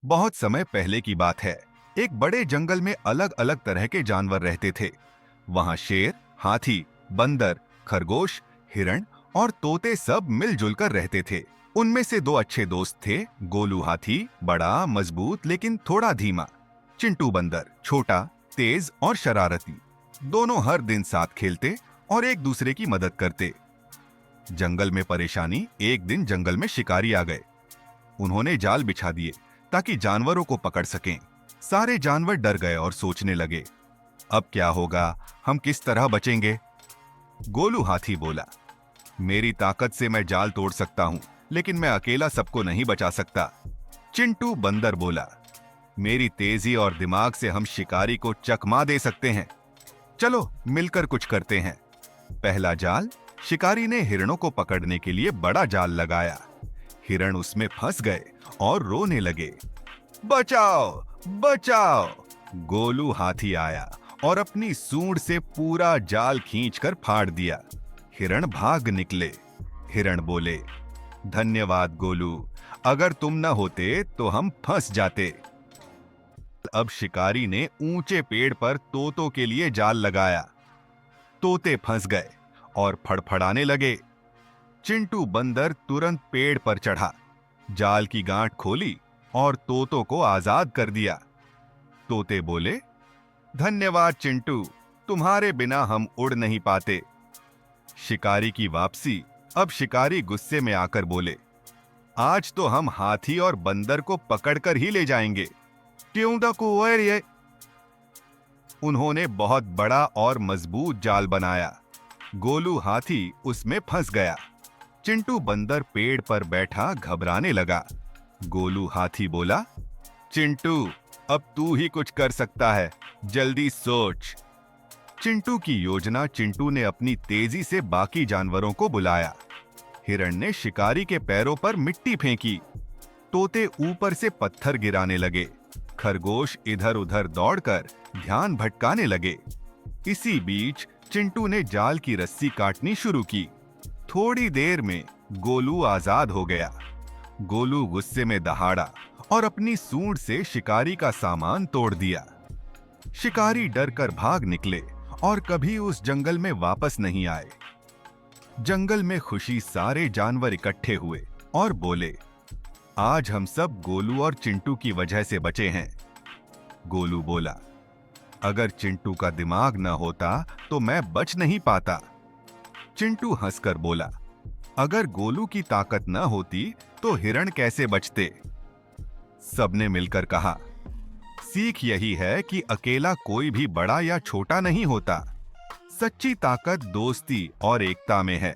बहुत समय पहले की बात है। एक बड़े जंगल में अलग अलग तरह के जानवर रहते थे। वहां शेर, हाथी, बंदर, खरगोश, हिरण और तोते सब मिलजुल कर रहते थे। उनमें से दो अच्छे दोस्त थे। गोलू हाथी, बड़ा मजबूत लेकिन थोड़ा धीमा। चिंटू बंदर, छोटा, तेज और शरारती। दोनों हर दिन साथ खेलते और एक दूसरे की मदद करते। जंगल में परेशानी। एक दिन जंगल में शिकारी आ गए। उन्होंने जाल बिछा दिए ताकि जानवरों को पकड़ सकें। सारे जानवर डर गए और सोचने लगे, अब क्या होगा, हम किस तरह बचेंगे। गोलू हाथी बोला, मेरी ताकत से मैं जाल तोड़ सकता हूं, लेकिन मैं अकेला सबको नहीं बचा सकता। चिंटू बंदर बोला, मेरी तेजी और दिमाग से हम शिकारी को चकमा दे सकते हैं। चलो मिलकर कुछ करते हैं। पहला जाल। शिकारी ने हिरणों को पकड़ने के लिए बड़ा जाल लगाया। हिरण उसमें फंस गए और रोने लगे। बचाओ, बचाओ। गोलू हाथी आया और अपनी सूंड से पूरा जाल खींचकर फाड़ दिया। हिरण भाग निकले। हिरण बोले, धन्यवाद गोलू, अगर तुम न होते तो हम फंस जाते। अब शिकारी ने ऊंचे पेड़ पर तोतों के लिए जाल लगाया। तोते फंस गए और फड़फड़ाने लगे। चिंटू बंदर तुरंत पेड़ पर चढ़ा, जाल की गांठ खोली और तोतों को आजाद कर दिया। तोते बोले, धन्यवाद चिंटू, तुम्हारे बिना हम उड़ नहीं पाते। शिकारी की वापसी। अब शिकारी गुस्से में आकर बोले, आज तो हम हाथी और बंदर को पकड़कर ही ले जाएंगे। क्यों दा कुंवर ये। उन्होंने बहुत बड़ा और मजबूत जाल बनाया। गोलू हाथी उसमें फंस गया। चिंटू बंदर पेड़ पर बैठा घबराने लगा। गोलू हाथी बोला, चिंटू, अब तू ही कुछ कर सकता है, जल्दी सोच। चिंटू की योजना। चिंटू ने अपनी तेजी से बाकी जानवरों को बुलाया। हिरण ने शिकारी के पैरों पर मिट्टी फेंकी। तोते ऊपर से पत्थर गिराने लगे। खरगोश इधर उधर दौड़कर ध्यान भटकाने लगे। इसी बीच चिंटू ने जाल की रस्सी काटनी शुरू की। थोड़ी देर में गोलू आजाद हो गया। गोलू गुस्से में दहाड़ा और अपनी सूंड से शिकारी का सामान तोड़ दिया। शिकारी डर कर भाग निकले और कभी उस जंगल में वापस नहीं आए। जंगल में खुशी। सारे जानवर इकट्ठे हुए और बोले, आज हम सब गोलू और चिंटू की वजह से बचे हैं। गोलू बोला, अगर चिंटू का दिमाग न होता तो मैं बच नहीं पाता। चिंटू हंसकर बोला, अगर गोलू की ताकत न होती तो हिरण कैसे बचते। सबने मिलकर कहा, सीख यही है कि अकेला कोई भी बड़ा या छोटा नहीं होता। सच्ची ताकत दोस्ती और एकता में है।